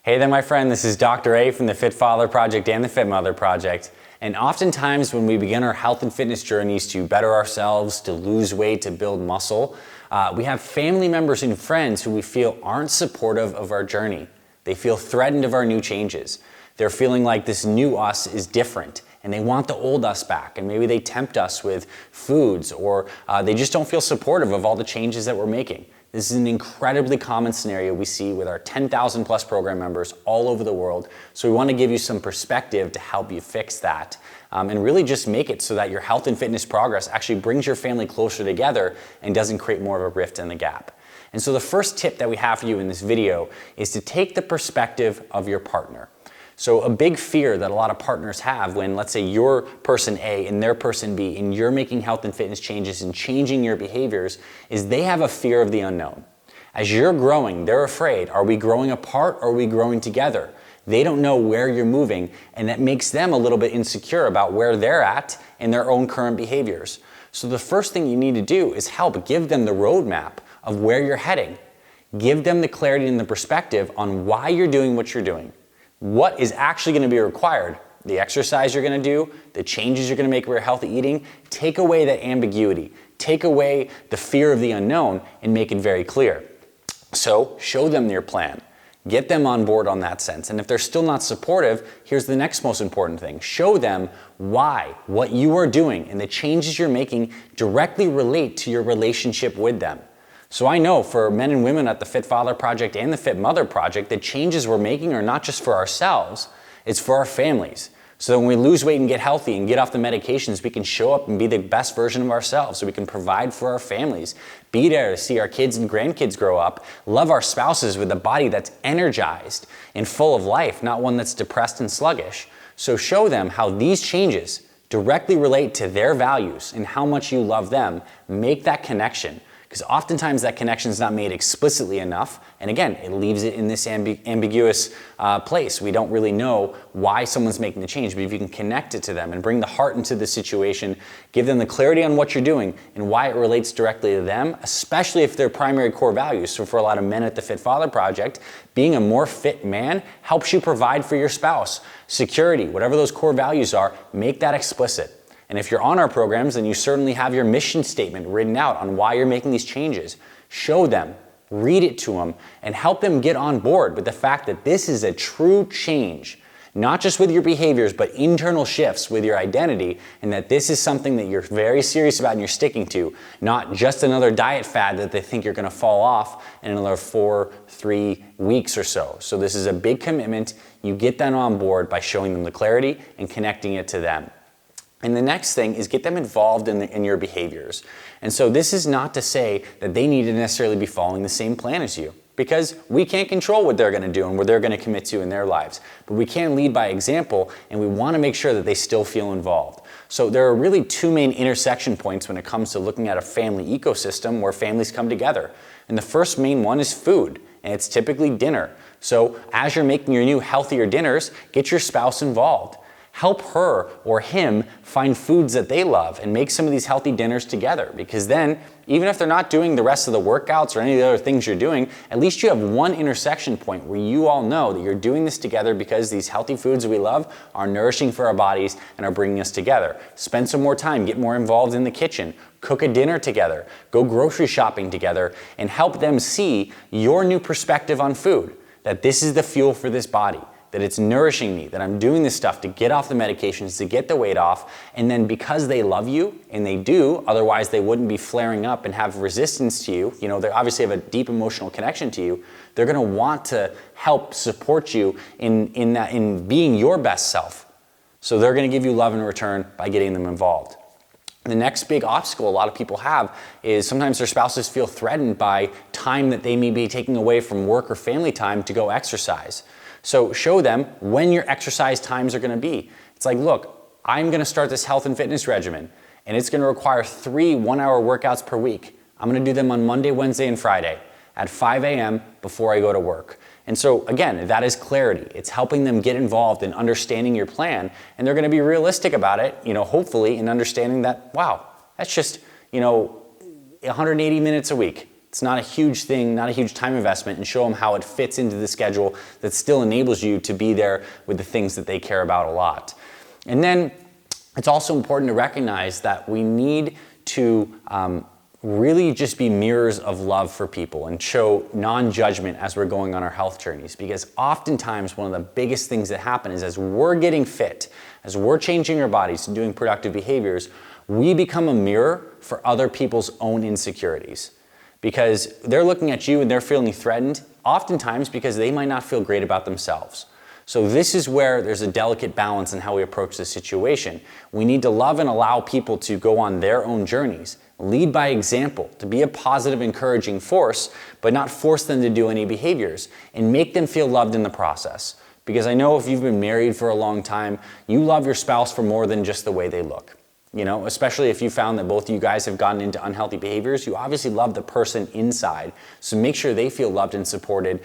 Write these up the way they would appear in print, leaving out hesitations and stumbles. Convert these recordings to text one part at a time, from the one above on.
Hey there, my friend. This is Dr. A from the Fit Father Project and the Fit Mother Project. And oftentimes when we begin our health and fitness journeys to better ourselves, to lose weight, to build muscle, we have family members and friends who we feel aren't supportive of our journey. They feel threatened of our new changes. They're feeling like this new us is different and they want the old us back, and maybe they tempt us with foods, or they just don't feel supportive of all the changes that we're making. This is an incredibly common scenario we see with our 10,000 plus program members all over the world. So we want to give you some perspective to help you fix that and really just make it so that your health and fitness progress actually brings your family closer together and doesn't create more of a rift in the gap. And so the first tip that we have for you in this video is to take the perspective of your partner. So a big fear that a lot of partners have when, let's say, you're person A and they're person B and you're making health and fitness changes and changing your behaviors is they have a fear of the unknown. As you're growing, they're afraid. Are we growing apart or are we growing together? They don't know where you're moving, and that makes them a little bit insecure about where they're at in their own current behaviors. So the first thing you need to do is help give them the roadmap of where you're heading. Give them the clarity and the perspective on why you're doing what you're doing. What is actually going to be required, the exercise you're going to do, the changes you're going to make with your healthy eating. Take away that ambiguity, take away the fear of the unknown, and make it very clear. So show them your plan, get them on board on that sense. And if they're still not supportive, here's the next most important thing. Show them why what you are doing and the changes you're making directly relate to your relationship with them. So I know for men and women at the Fit Father Project and the Fit Mother Project, the changes we're making are not just for ourselves, it's for our families. So that when we lose weight and get healthy and get off the medications, we can show up and be the best version of ourselves, so we can provide for our families, be there to see our kids and grandkids grow up, love our spouses with a body that's energized and full of life, not one that's depressed and sluggish. So show them how these changes directly relate to their values and how much you love them. Make that connection. Because oftentimes that connection is not made explicitly enough, and again, it leaves it in this ambiguous place. We don't really know why someone's making the change, but if you can connect it to them and bring the heart into the situation, give them the clarity on what you're doing and why it relates directly to them, especially if they're primary core values. So for a lot of men at the Fit Father Project, being a more fit man helps you provide for your spouse. Security, whatever those core values are, make that explicit. And if you're on our programs, then you certainly have your mission statement written out on why you're making these changes. Show them, read it to them, and help them get on board with the fact that this is a true change, not just with your behaviors, but internal shifts with your identity, and that this is something that you're very serious about and you're sticking to, not just another diet fad that they think you're going to fall off in another 3 weeks or so. So this is a big commitment. You get them on board by showing them the clarity and connecting it to them. And the next thing is get them involved in your behaviors. And so this is not to say that they need to necessarily be following the same plan as you, because we can't control what they're going to do and what they're going to commit to in their lives. But we can lead by example, and we want to make sure that they still feel involved. So there are really two main intersection points when it comes to looking at a family ecosystem where families come together. And the first main one is food, and it's typically dinner. So as you're making your new healthier dinners, get your spouse involved. Help her or him find foods that they love and make some of these healthy dinners together, because then even if they're not doing the rest of the workouts or any of the other things you're doing, at least you have one intersection point where you all know that you're doing this together because these healthy foods that we love are nourishing for our bodies and are bringing us together. Spend some more time, get more involved in the kitchen, cook a dinner together, go grocery shopping together, and help them see your new perspective on food, that this is the fuel for this body, that it's nourishing me, that I'm doing this stuff to get off the medications, to get the weight off, and then because they love you, and they do, otherwise they wouldn't be flaring up and have resistance to you, they obviously have a deep emotional connection to you, they're gonna want to help support you in being your best self. So they're gonna give you love in return by getting them involved. The next big obstacle a lot of people have is sometimes their spouses feel threatened by time that they may be taking away from work or family time to go exercise. So show them when your exercise times are going to be. It's like, look, I'm going to start this health and fitness regimen, and it's going to require 3 one-hour workouts per week. I'm going to do them on Monday, Wednesday, and Friday at 5 a.m. before I go to work. And so again, that is clarity. It's helping them get involved in understanding your plan, and they're going to be realistic about it, hopefully, in understanding that, wow, that's just, 180 minutes a week. It's not a huge thing, not a huge time investment, and show them how it fits into the schedule that still enables you to be there with the things that they care about a lot. And then it's also important to recognize that we need to really just be mirrors of love for people and show non-judgment as we're going on our health journeys, because oftentimes one of the biggest things that happen is as we're getting fit, as we're changing our bodies and doing productive behaviors, we become a mirror for other people's own insecurities, because they're looking at you and they're feeling threatened, oftentimes because they might not feel great about themselves. So this is where there's a delicate balance in how we approach the situation. We need to love and allow people to go on their own journeys, lead by example, to be a positive, encouraging force, but not force them to do any behaviors, and make them feel loved in the process. Because I know if you've been married for a long time, you love your spouse for more than just the way they look. You know, especially if you found that both of you guys have gotten into unhealthy behaviors, you obviously love the person inside. So make sure they feel loved and supported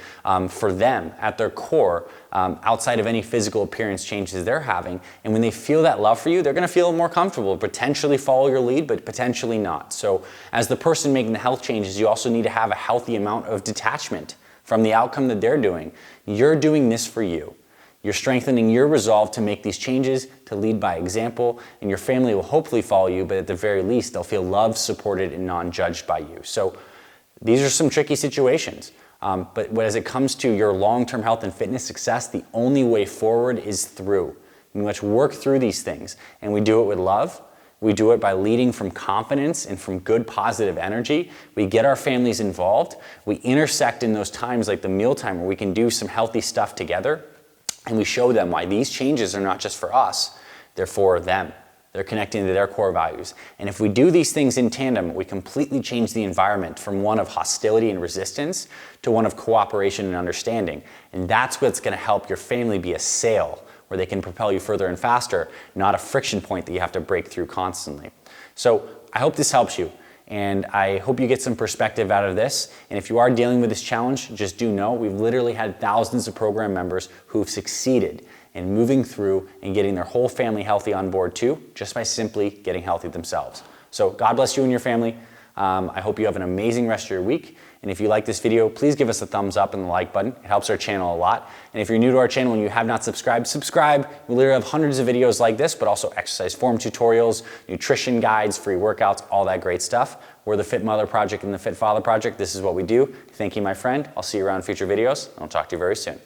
for them at their core, outside of any physical appearance changes they're having. And when they feel that love for you, they're going to feel more comfortable, potentially follow your lead, but potentially not. So as the person making the health changes, you also need to have a healthy amount of detachment from the outcome that they're doing. You're doing this for you. You're strengthening your resolve to make these changes, to lead by example, and your family will hopefully follow you, but at the very least, they'll feel loved, supported, and non-judged by you. So these are some tricky situations, but as it comes to your long-term health and fitness success, the only way forward is through. We must work through these things, and we do it with love. We do it by leading from confidence and from good positive energy. We get our families involved. We intersect in those times like the mealtime where we can do some healthy stuff together. And we show them why these changes are not just for us, they're for them. They're connecting to their core values. And if we do these things in tandem, we completely change the environment from one of hostility and resistance to one of cooperation and understanding. And that's what's going to help your family be a sail where they can propel you further and faster, not a friction point that you have to break through constantly. So I hope this helps you. And I hope you get some perspective out of this. And if you are dealing with this challenge, just do know we've literally had thousands of program members who've succeeded in moving through and getting their whole family healthy on board too, just by simply getting healthy themselves. So God bless you and your family. I hope you have an amazing rest of your week. And if you like this video, please give us a thumbs up and the like button. It helps our channel a lot. And if you're new to our channel and you have not subscribed, subscribe. We literally have hundreds of videos like this, but also exercise form tutorials, nutrition guides, free workouts, all that great stuff. We're the Fit Mother Project and the Fit Father Project. This is what we do. Thank you, my friend. I'll see you around future videos, and I'll talk to you very soon.